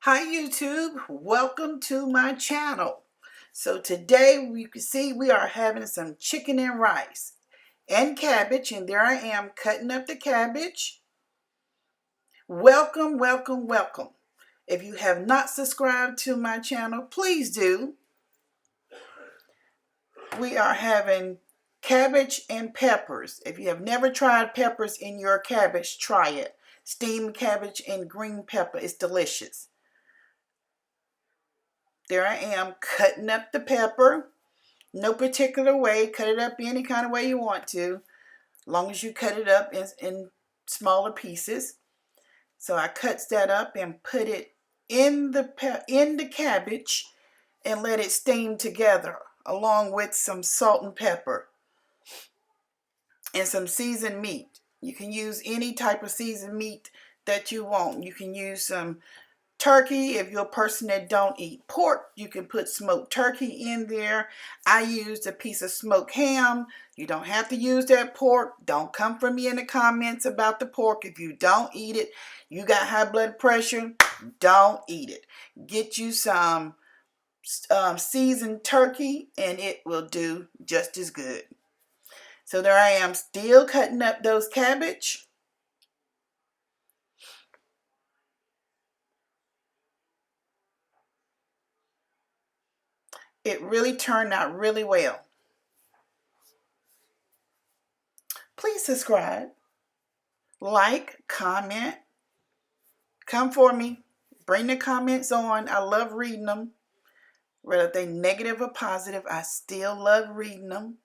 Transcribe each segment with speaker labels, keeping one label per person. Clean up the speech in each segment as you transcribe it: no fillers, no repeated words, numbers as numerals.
Speaker 1: Hi YouTube, welcome to my channel. So today you can see we are having some chicken and rice and cabbage, and there I am cutting up the cabbage. Welcome, welcome, welcome. If you have not subscribed to my channel, please do. We are having cabbage and peppers. If you have never tried peppers in your cabbage, try it. Steamed cabbage and green pepper is delicious. There I am cutting up the pepper. No particular way. Cut it up any kind of way you want to, as long as you cut it up in smaller pieces. So I cut that up and put it in the cabbage and let it steam together, along with some salt and pepper and some seasoned meat. You can use any type of seasoned meat that you want. You can use some turkey. If you're a person that don't eat pork, you can put smoked turkey in there. I used a piece of smoked ham. You don't have to use that pork. Don't come for me in the comments about the pork. If you don't eat it, you got high blood pressure, don't eat it. Get you some seasoned turkey and it will do just as good. So there I am still cutting up those cabbage. It really turned out really well. Please subscribe, like, comment, come for me. Bring the comments on. I love reading them. Whether they negative or positive, I still love reading them.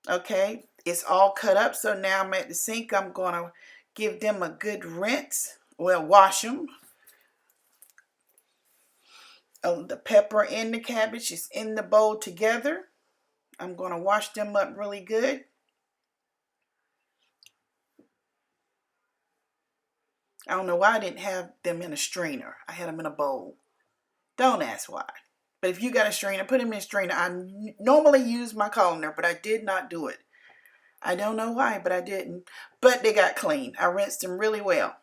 Speaker 1: Okay, it's all cut up. So now I'm at the sink. I'm going to give them a good rinse. Well, wash them. The pepper and the cabbage is in the bowl together. I'm going to wash them up really good. I don't know why I didn't have them in a strainer. I had them in a bowl. Don't ask why. But if you got a strainer, put them in a strainer. I normally use my colander, but I did not do it. I don't know why, but I didn't. But they got clean. I rinsed them really well.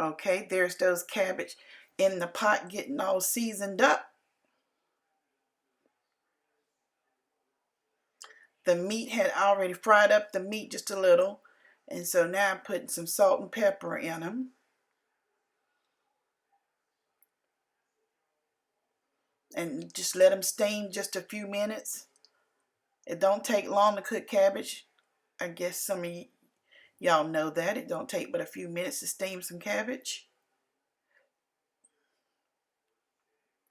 Speaker 1: Okay, there's those cabbage in the pot getting all seasoned up. The meat had already fried up the meat just a little. And so now I'm putting some salt and pepper in them. And just let them steam just a few minutes. It don't take long to cook cabbage. I guess some of y'all know that. It don't take but a few minutes to steam some cabbage.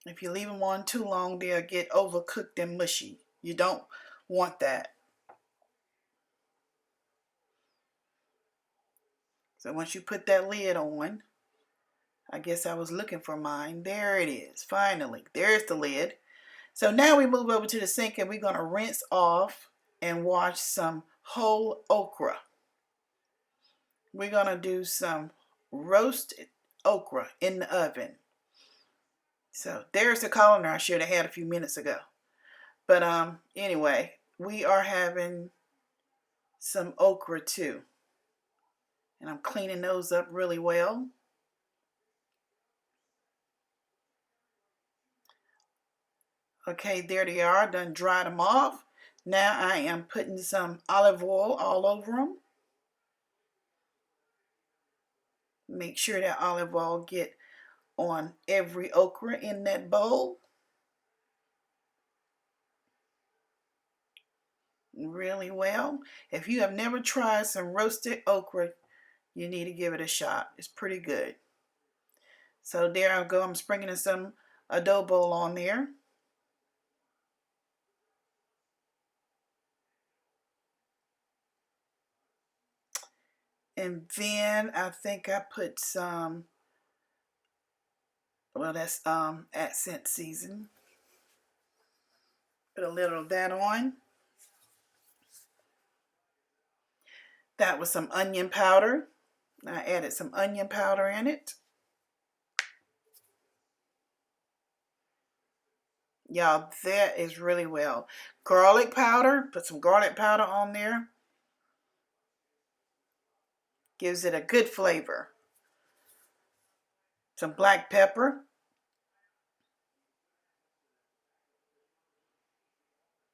Speaker 1: If you leave them on too long, they'll get overcooked and mushy. You don't want that. So once you put that lid on, I guess I was looking for mine. There it is. Finally, there's the lid. So now we move over to the sink and we're going to rinse off and wash some whole okra. We're going to do some roasted okra in the oven. So there's the colander I should have had a few minutes ago. But anyway, we are having some okra too. And I'm cleaning those up really well. Okay, there they are. Done dried them off. Now I am putting some olive oil all over them. Make sure that olive oil get on every okra in that bowl. Really well. If you have never tried some roasted okra, you need to give it a shot. It's pretty good. So there I go. I'm sprinkling some adobo on there. And then I think I put some, well, that's accent season. Put a little of that on. That was some onion powder. I added some onion powder in it. Y'all, that is really well. Garlic powder, put some garlic powder on there. Gives it a good flavor. Some black pepper.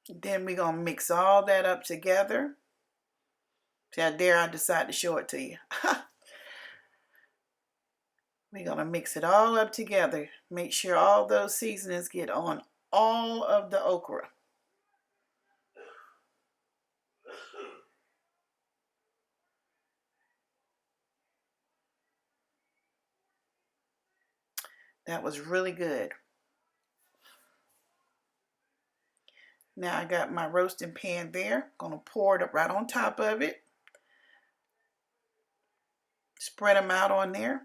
Speaker 1: Then we're going to mix all that up together. See how dare I decide to show it to you. We're going to mix it all up together. Make sure all those seasonings get on all of the okra. That was really good. Now I got my roasting pan there. Gonna pour it up right on top of it. Spread them out on there.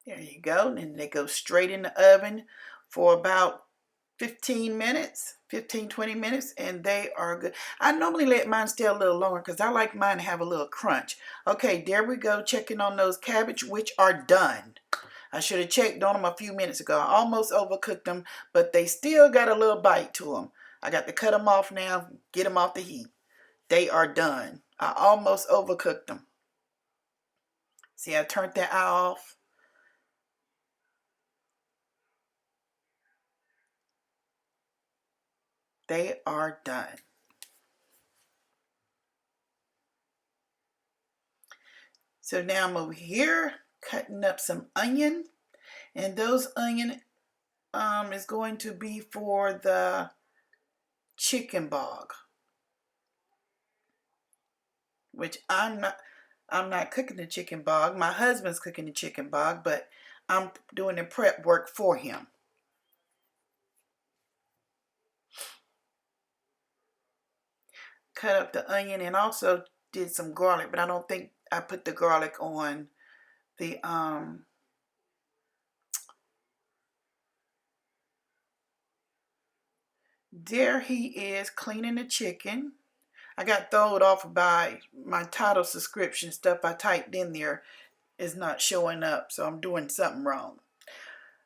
Speaker 1: There you go. And they go straight in the oven for about 15 minutes, 20 minutes, and they are good. I normally let mine stay a little longer because I like mine to have a little crunch. Okay, there we go, checking on those cabbage, which are done. I should have checked on them a few minutes ago. I almost overcooked them, but they still got a little bite to them. I got to cut them off now, get them off the heat. They are done. I almost overcooked them. See, I turned that off. They are done. So now I'm over here cutting up some onion, and those onion is going to be for the chicken bog, which I'm not cooking the chicken bog. My husband's cooking the chicken bog, but I'm doing the prep work for him. Cut up the onion and also did some garlic, but I don't think I put the garlic on the there he is cleaning the chicken. I got thrown off by my title subscription stuff I typed in there is not showing up, so I'm doing something wrong.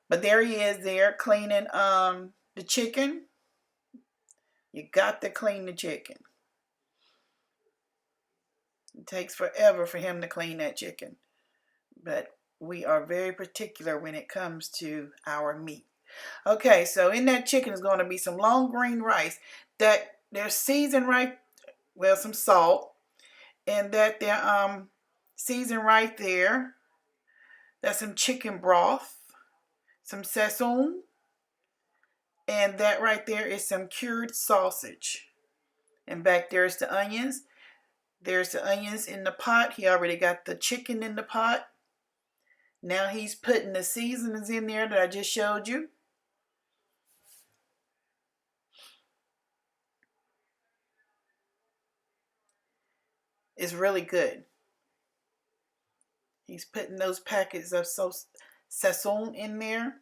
Speaker 1: But there he is there cleaning the chicken. You got to clean the chicken. It takes forever for him to clean that chicken. But we are very particular when it comes to our meat. Okay, so in that chicken is going to be some long green rice that they're seasoned right, well, some salt, and that they're seasoned right there. That's some chicken broth, some sesame, and that right there is some cured sausage. And back there's the onions. There's the onions in the pot. He already got the chicken in the pot. Now he's putting the seasonings in there that I just showed you. It's really good. He's putting those packets of sesame in there.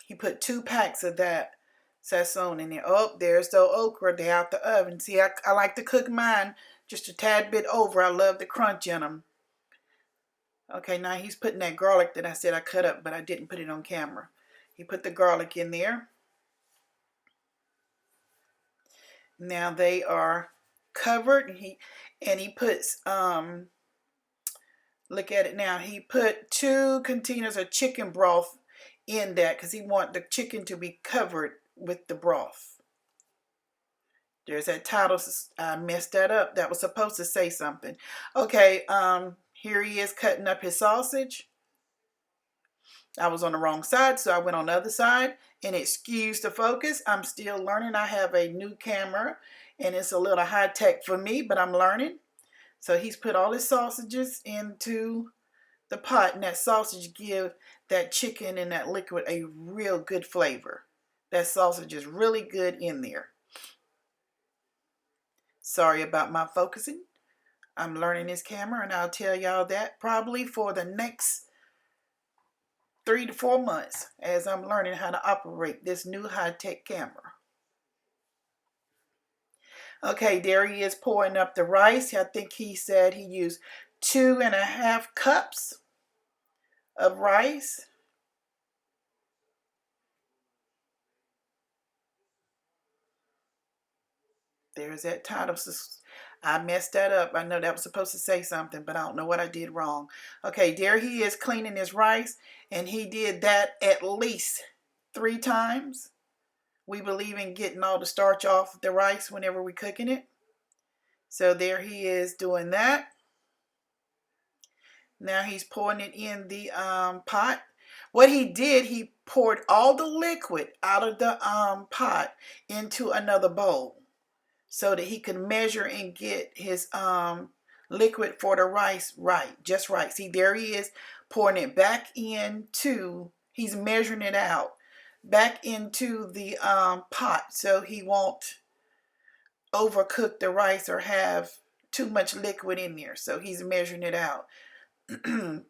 Speaker 1: He put 2 packs of that sesame in there. Oh, there's the okra. They're out the oven. See, I like to cook mine just a tad bit over. I love the crunch in them. Okay, now he's putting that garlic that I said I cut up, but I didn't put it on camera. He put the garlic in there. Now they are covered. He puts look at it now. He put 2 containers of chicken broth in that because he wants the chicken to be covered with the broth. There's that title. I messed that up. That was supposed to say something. Okay, here he is cutting up his sausage. I was on the wrong side, so I went on the other side, and it skews the focus. I'm still learning. I have a new camera, and it's a little high-tech for me, but I'm learning. So he's put all his sausages into the pot, and that sausage gives that chicken and that liquid a real good flavor. That sausage is really good in there. Sorry about my focusing. I'm learning this camera, and I'll tell y'all that probably for the next 3 to 4 months as I'm learning how to operate this new high-tech camera. Okay, there he is pouring up the rice. I think he said he used 2.5 cups of rice. There's that title. I messed that up. I know that was supposed to say something, but I don't know what I did wrong. Okay, there he is cleaning his rice, and he did that at least 3 times. We believe in getting all the starch off the rice whenever we're cooking it. So there he is doing that. Now he's pouring it in the pot. What he did, he poured all the liquid out of the pot into another bowl so that he could measure and get his liquid for the rice right, just right. See, there he is pouring it back into, he's measuring it out back into the pot so he won't overcook the rice or have too much liquid in there. So he's measuring it out. I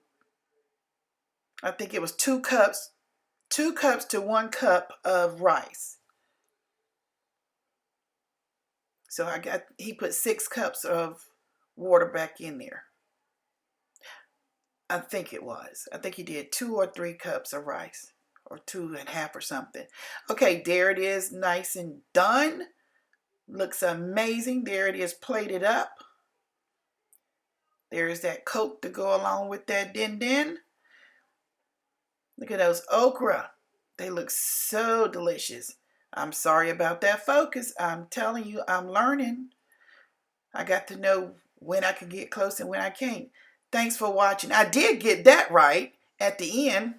Speaker 1: think it was 2 cups to 1 cup of rice. So he put 6 cups of water back in there. I think it was. I think he did 2 or 3 cups of rice, or 2.5 or something. Okay, there it is, nice and done. Looks amazing. There it is, plated up. There is that coat to go along with that din. Look at those okra. They look so delicious. I'm sorry about that focus. I'm telling you, I'm learning. I got to know when I can get close and when I can't. Thanks for watching. I did get that right at the end.